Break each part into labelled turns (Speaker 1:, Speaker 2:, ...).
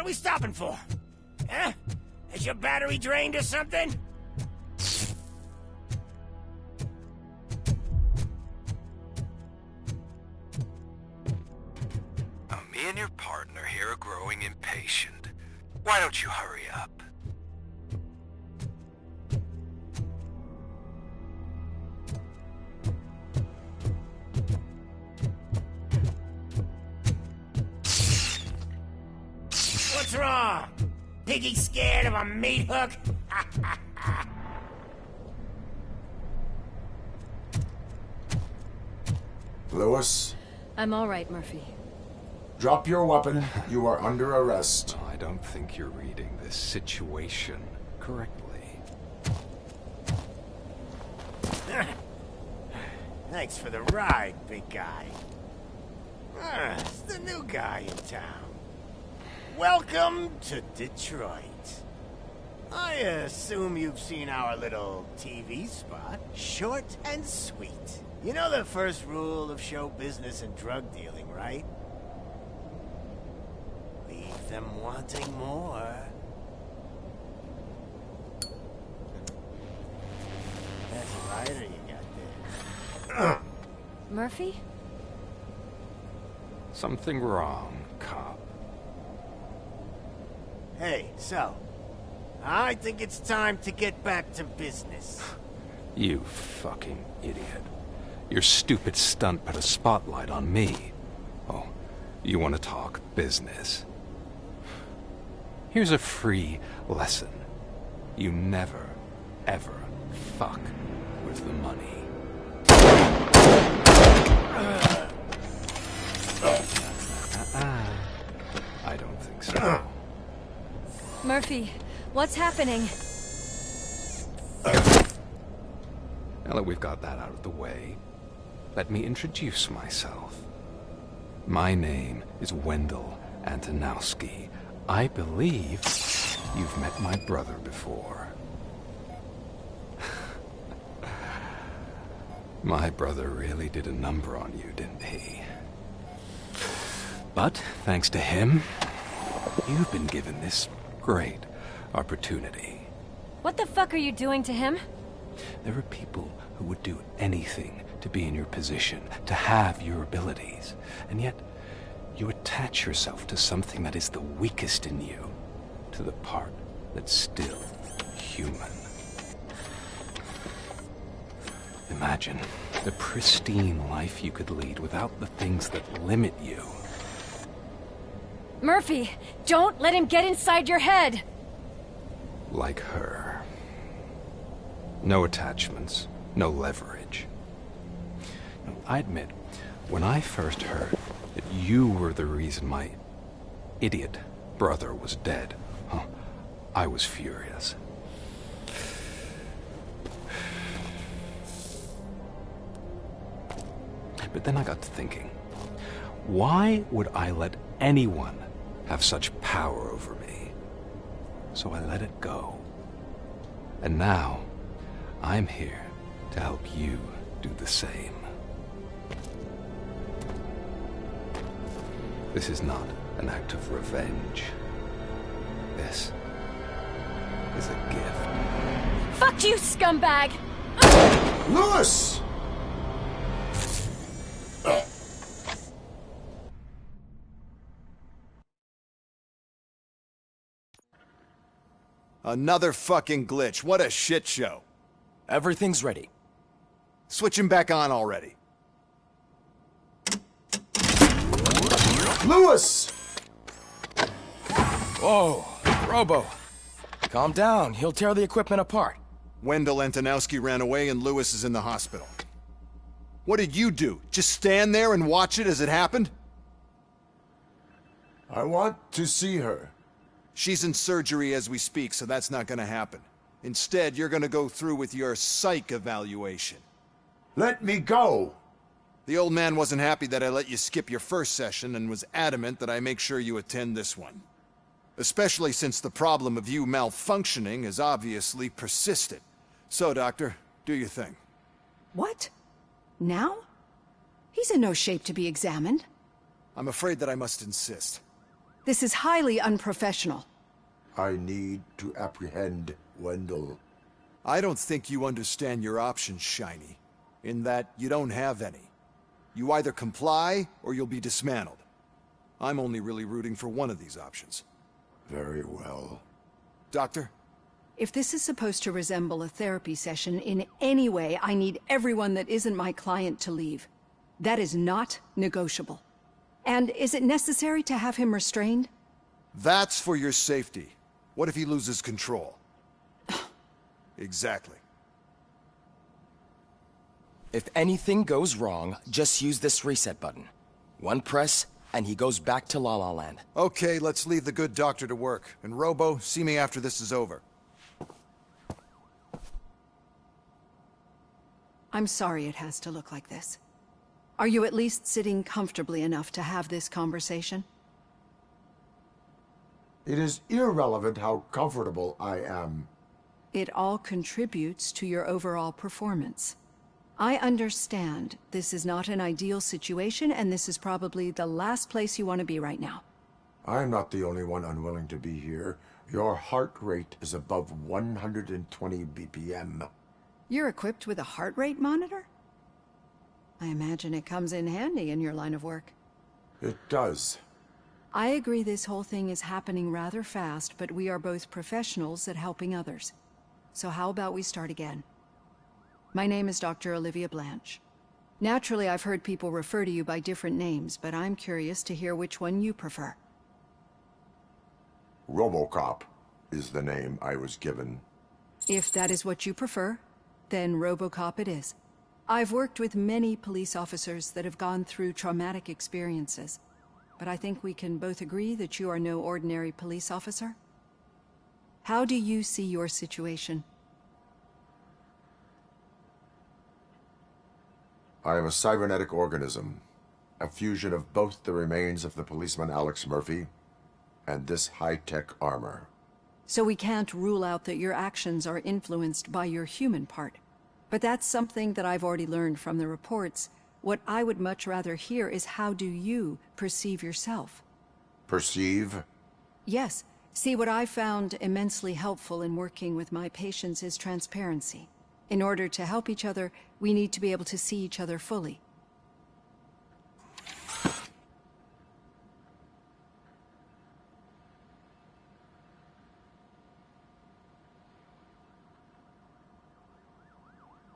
Speaker 1: we stopping for? Huh? Is your battery drained or something?
Speaker 2: Me and your partner here are growing impatient. Why don't you hurry up?
Speaker 1: What's wrong? Piggy scared of a meat hook?
Speaker 3: Lewis?
Speaker 4: I'm all right, Murphy.
Speaker 3: Drop your weapon. You are under arrest.
Speaker 2: I don't think you're reading this situation correctly.
Speaker 1: Thanks for the ride, big guy. It's the new guy in town. Welcome to Detroit. I assume you've seen our little TV spot. Short and sweet. You know the first rule of show business and drug dealing, right? Leave them wanting more. That's a lighter you got there.
Speaker 4: Murphy?
Speaker 2: Something wrong, cop.
Speaker 1: Hey, so, I think it's time to get back to business.
Speaker 2: You fucking idiot. Your stupid stunt put a spotlight on me. Oh, you want to talk business? Here's a free lesson. You never, ever fuck with the money. I don't think so.
Speaker 4: Murphy, what's happening?
Speaker 2: Now that we've got that out of the way, let me introduce myself. My name is Wendell Antonowski. I believe you've met my brother before. My brother really did a number on you, didn't he? But, thanks to him, you've been given this great opportunity.
Speaker 4: What the fuck are you doing to him?
Speaker 2: There are people who would do anything to be in your position, to have your abilities, and yet you attach yourself to something that is the weakest in you, to the part that's still human. Imagine the pristine life you could lead without the things that limit you.
Speaker 4: Murphy, don't let him get inside your head!
Speaker 2: Like her. No attachments, no leverage. Now, I admit, when I first heard that you were the reason my idiot brother was dead, I was furious. But then I got to thinking, why would I let anyone have such power over me? So I let it go. And now, I'm here to help you do the same. This is not an act of revenge. This is a gift.
Speaker 4: Fuck you, scumbag!
Speaker 3: Lewis!
Speaker 5: Another fucking glitch. What a shit show.
Speaker 6: Everything's ready.
Speaker 5: Switch him back on already.
Speaker 3: Lewis!
Speaker 6: Whoa, Robo. Calm down. He'll tear the equipment apart.
Speaker 5: Wendell Antonowski ran away and Lewis is in the hospital. What did you do? Just stand there and watch it as it happened?
Speaker 3: I want to see her.
Speaker 5: She's in surgery as we speak, so that's not gonna happen. Instead, you're gonna go through with your psych evaluation.
Speaker 3: Let me go!
Speaker 5: The old man wasn't happy that I let you skip your first session and was adamant that I make sure you attend this one. Especially since the problem of you malfunctioning has obviously persisted. So, Doctor, do your thing.
Speaker 7: What? Now? He's in no shape to be examined.
Speaker 5: I'm afraid that I must insist.
Speaker 7: This is highly unprofessional.
Speaker 3: I need to apprehend Wendell.
Speaker 5: I don't think you understand your options, Shiny. In that you don't have any. You either comply, or you'll be dismantled. I'm only really rooting for one of these options.
Speaker 3: Very well.
Speaker 5: Doctor?
Speaker 7: If this is supposed to resemble a therapy session in any way, I need everyone that isn't my client to leave. That is not negotiable. And is it necessary to have him restrained?
Speaker 5: That's for your safety. What if he loses control? Exactly.
Speaker 6: If anything goes wrong, just use this reset button. One press, and he goes back to La La Land.
Speaker 5: Okay, let's leave the good doctor to work. And Robo, see me after this is over.
Speaker 7: I'm sorry it has to look like this. Are you at least sitting comfortably enough to have this conversation?
Speaker 3: It is irrelevant how comfortable I am.
Speaker 7: It all contributes to your overall performance. I understand this is not an ideal situation, and this is probably the last place you want to be right now.
Speaker 3: I'm not the only one unwilling to be here. Your heart rate is above 120 BPM.
Speaker 7: You're equipped with a heart rate monitor? I imagine it comes in handy in your line of work.
Speaker 3: It does.
Speaker 7: I agree this whole thing is happening rather fast, but we are both professionals at helping others. So how about we start again? My name is Dr. Olivia Blanche. Naturally, I've heard people refer to you by different names, but I'm curious to hear which one you prefer.
Speaker 3: RoboCop is the name I was given.
Speaker 7: If that is what you prefer, then RoboCop it is. I've worked with many police officers that have gone through traumatic experiences, but I think we can both agree that you are no ordinary police officer. How do you see your situation?
Speaker 3: I am a cybernetic organism, a fusion of both the remains of the policeman Alex Murphy and this high-tech armor.
Speaker 7: So we can't rule out that your actions are influenced by your human part. But that's something that I've already learned from the reports. What I would much rather hear is how do you perceive yourself?
Speaker 3: Perceive?
Speaker 7: Yes. See, what I found immensely helpful in working with my patients is transparency. In order to help each other, we need to be able to see each other fully.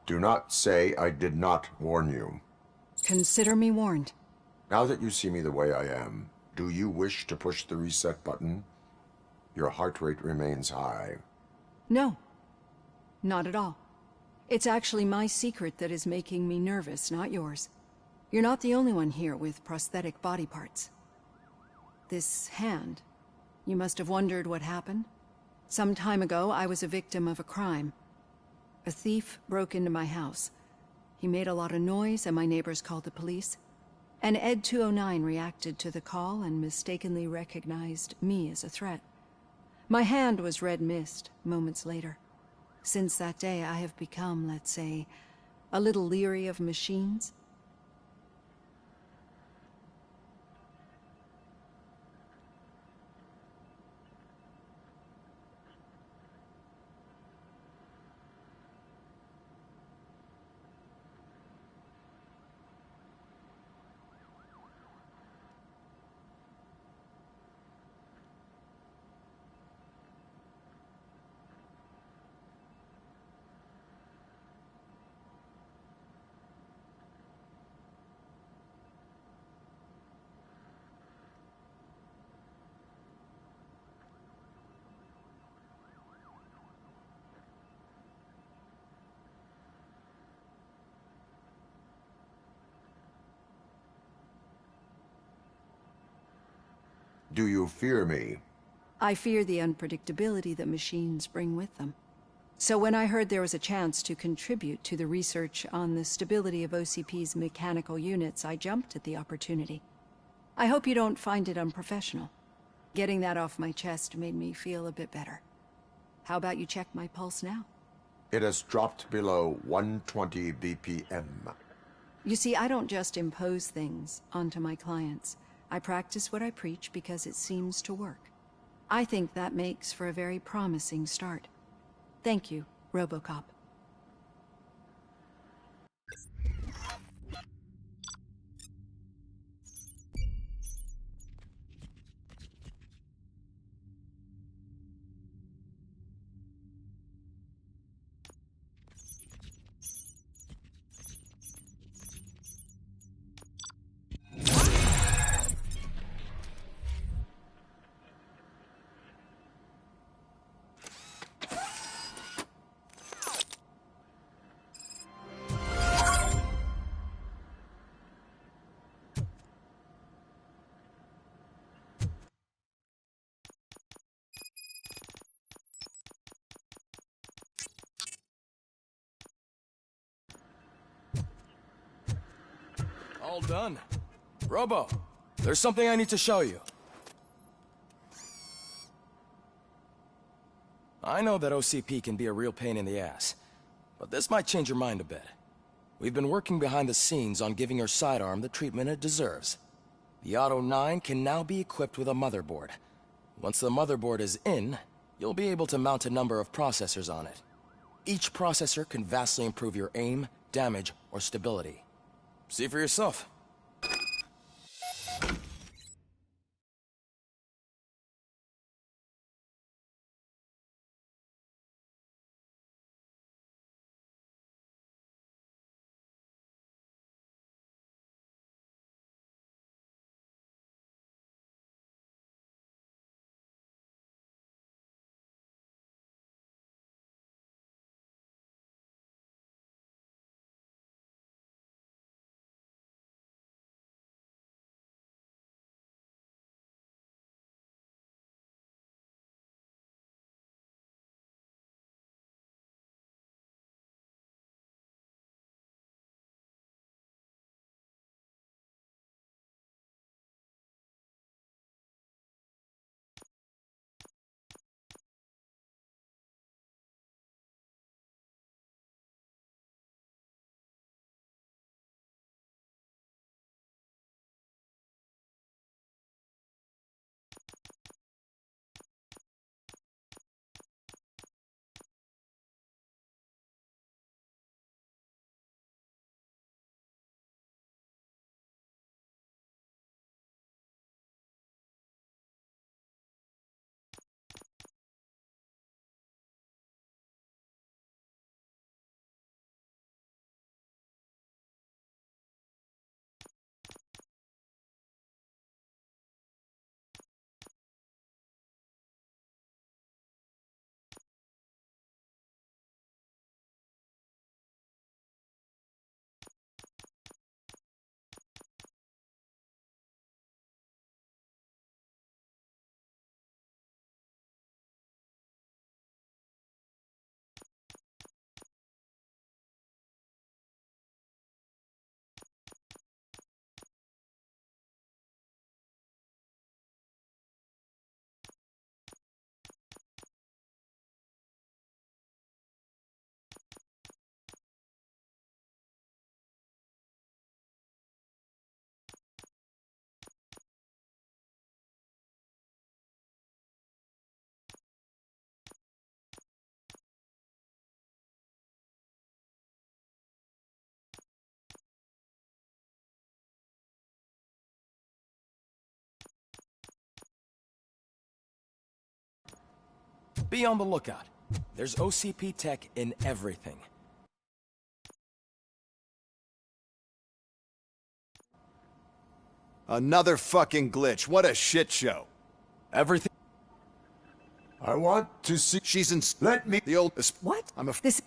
Speaker 3: Do not say I did not warn you.
Speaker 7: Consider me warned.
Speaker 3: Now that you see me the way I am, do you wish to push the reset button? Your heart rate remains high.
Speaker 7: No. Not at all. It's actually my secret that is making me nervous, not yours. You're not the only one here with prosthetic body parts. This hand, you must have wondered what happened. Some time ago, I was a victim of a crime. A thief broke into my house. He made a lot of noise and my neighbors called the police. And Ed 209 reacted to the call and mistakenly recognized me as a threat. My hand was red mist moments later. Since that day, I have become, let's say, a little leery of machines.
Speaker 3: Do you fear me?
Speaker 7: I fear the unpredictability that machines bring with them. So when I heard there was a chance to contribute to the research on the stability of OCP's mechanical units, I jumped at the opportunity. I hope you don't find it unprofessional. Getting that off my chest made me feel a bit better. How about you check my pulse now?
Speaker 3: It has dropped below 120 BPM.
Speaker 7: You see, I don't just impose things onto my clients. I practice what I preach because it seems to work. I think that makes for a very promising start. Thank you, RoboCop.
Speaker 6: All done. Robo, there's something I need to show you. I know that OCP can be a real pain in the ass, but this might change your mind a bit. We've been working behind the scenes on giving your sidearm the treatment it deserves. The Auto 9 can now be equipped with a motherboard. Once the motherboard is in, you'll be able to mount a number of processors on it. Each processor can vastly improve your aim, damage, or stability. See for yourself. Be on the lookout. There's OCP tech in everything.
Speaker 5: Another fucking glitch. What a shit show.
Speaker 6: Everything.
Speaker 3: I want to see.
Speaker 5: She's in.
Speaker 3: Let me.
Speaker 5: The old.
Speaker 7: What?
Speaker 5: I'm a.
Speaker 7: This...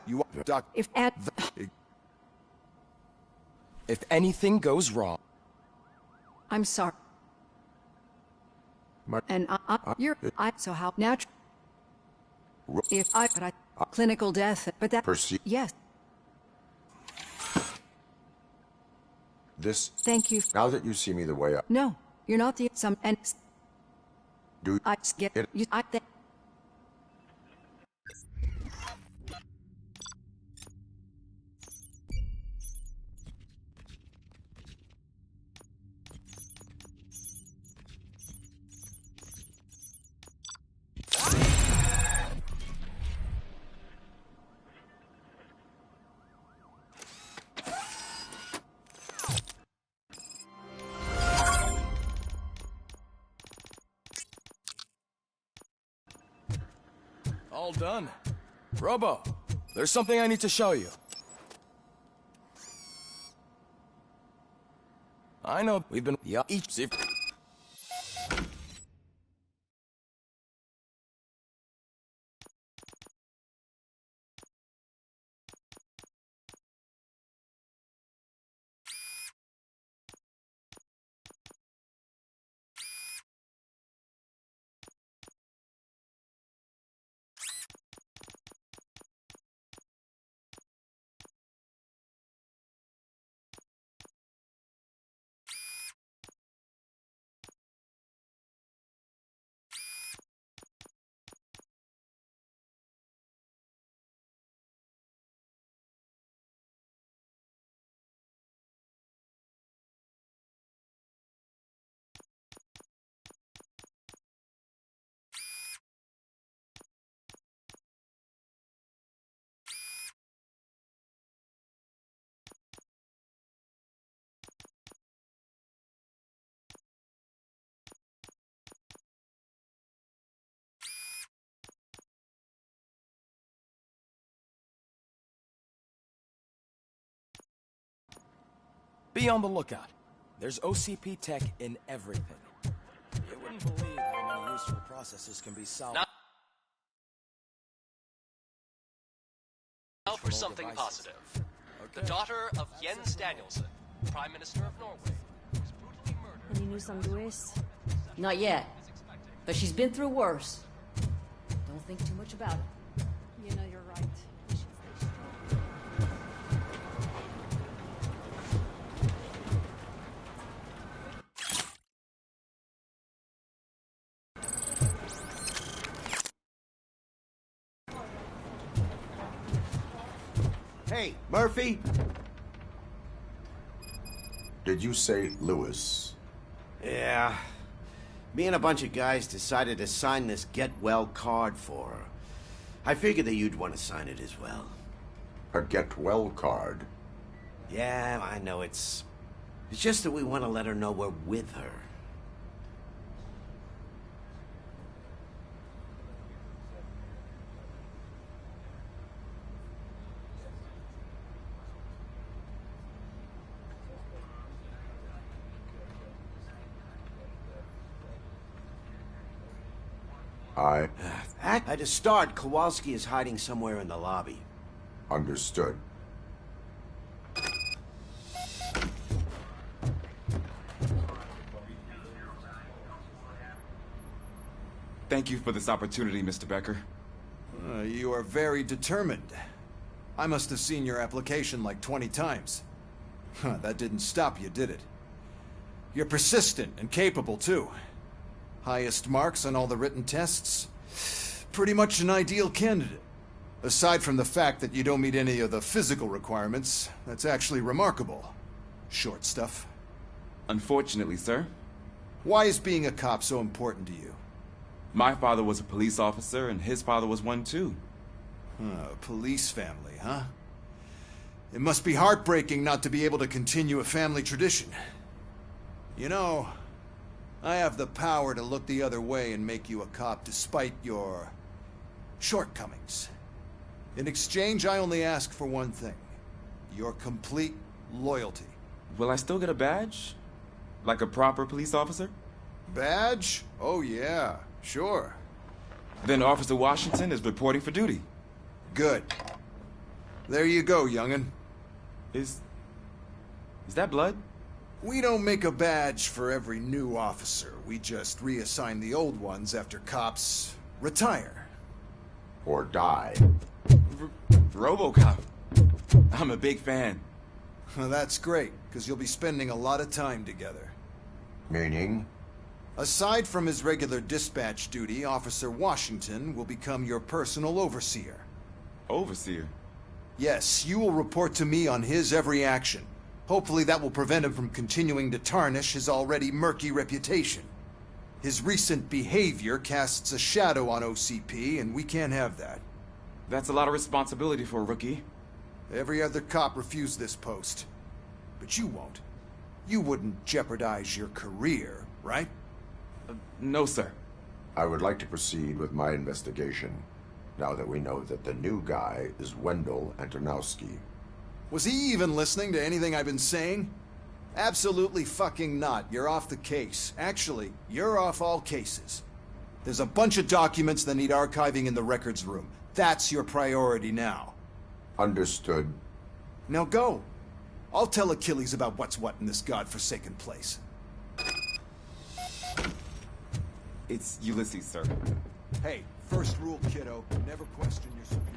Speaker 5: You are. Doc.
Speaker 7: If at...
Speaker 6: If anything goes wrong...
Speaker 7: I'm sorry. And you're... so how natural... If but clinical death, but that... Yes.
Speaker 3: This.
Speaker 7: Thank you.
Speaker 3: Now that you see me the way I...
Speaker 7: No, you're not the... Some... And...
Speaker 3: Do
Speaker 7: I get...
Speaker 3: it.
Speaker 7: You...
Speaker 6: All done. Robo, there's something I need to show you. I know we've been... Yeah, each... Be on the lookout. There's OCP tech in everything. You wouldn't believe how many useful processes can be solved.
Speaker 8: Now for something positive. The daughter of Jens Danielson, Prime Minister of Norway, was brutally murdered.
Speaker 9: Any news on Luis?
Speaker 10: Not yet, but she's been through worse. Don't think too much about it.
Speaker 9: You know you're right. We should stay
Speaker 1: Hey, Murphy?
Speaker 3: Did you say Lewis?
Speaker 1: Yeah. Me and a bunch of guys decided to sign this get well card for her. I figured that you'd want to sign it as well.
Speaker 3: A get well card?
Speaker 1: Yeah, I know it's just that we want to let her know we're with her. To start, Kowalski is hiding somewhere in the lobby.
Speaker 3: Understood.
Speaker 11: Thank you for this opportunity, Mr. Becker.
Speaker 5: You are very determined. I must have seen your application like 20 times. That didn't stop you, did it? You're persistent and capable, too. Highest marks on all the written tests. Pretty much an ideal candidate. Aside from the fact that you don't meet any of the physical requirements, that's actually remarkable. Short stuff.
Speaker 11: Unfortunately, sir.
Speaker 5: Why is being a cop so important to you?
Speaker 11: My father was a police officer, and his father was one, too.
Speaker 5: A police family, huh? It must be heartbreaking not to be able to continue a family tradition. You know, I have the power to look the other way and make you a cop despite your shortcomings. In exchange, I only ask for one thing. Your complete loyalty.
Speaker 11: Will I still get a badge? Like a proper police officer?
Speaker 5: Badge? Oh yeah, sure.
Speaker 11: Then Officer Washington is reporting for duty.
Speaker 5: Good. There you go, young'un.
Speaker 11: Is that blood?
Speaker 5: We don't make a badge for every new officer. We just reassign the old ones after cops retire.
Speaker 3: Or die.
Speaker 11: RoboCop. I'm a big fan.
Speaker 5: Well, that's great, because you'll be spending a lot of time together.
Speaker 3: Meaning?
Speaker 5: Aside from his regular dispatch duty, Officer Washington will become your personal overseer.
Speaker 11: Overseer?
Speaker 5: Yes, you will report to me on his every action. Hopefully that will prevent him from continuing to tarnish his already murky reputation. His recent behavior casts a shadow on OCP, and we can't have that.
Speaker 11: That's a lot of responsibility for a rookie.
Speaker 5: Every other cop refused this post. But you won't. You wouldn't jeopardize your career, right?
Speaker 11: No, sir.
Speaker 3: I would like to proceed with my investigation. now that we know that the new guy is Wendell Antonowski.
Speaker 5: Was he even listening to anything I've been saying? Absolutely fucking not. You're off the case. Actually, you're off all cases. There's a bunch of documents that need archiving in the records room. That's your priority now.
Speaker 3: Understood.
Speaker 5: Now go. I'll tell Achilles about what's what in this godforsaken place.
Speaker 11: It's Ulysses, sir.
Speaker 5: Hey, first rule, kiddo. Never question your superiors.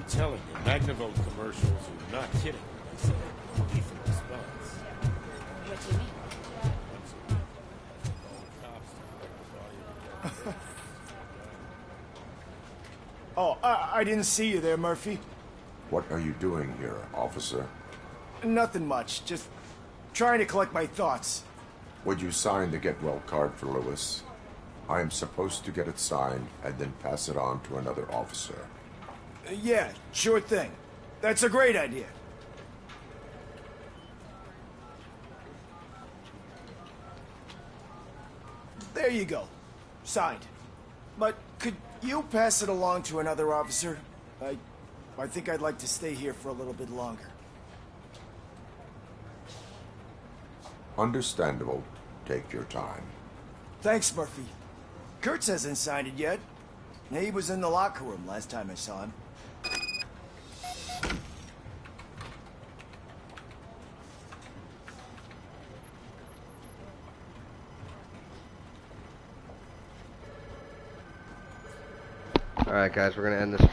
Speaker 12: Telling you, Magnavolt commercials are not kidding when they say lethal response.
Speaker 10: What do you mean?
Speaker 13: Oh, I didn't see you there, Murphy.
Speaker 3: What are you doing here, officer?
Speaker 13: Nothing much, just trying to collect my thoughts.
Speaker 3: Would you sign the get well card for Lewis? I am supposed to get it signed and then pass it on to another officer.
Speaker 13: Yeah, sure thing. That's a great idea. There you go. Signed. But could you pass it along to another officer? I think I'd like to stay here for a little bit longer.
Speaker 3: Understandable. Take your time.
Speaker 13: Thanks, Murphy. Kurtz hasn't signed it yet. He was in the locker room last time I saw him.
Speaker 14: Alright guys, we're gonna end this stream.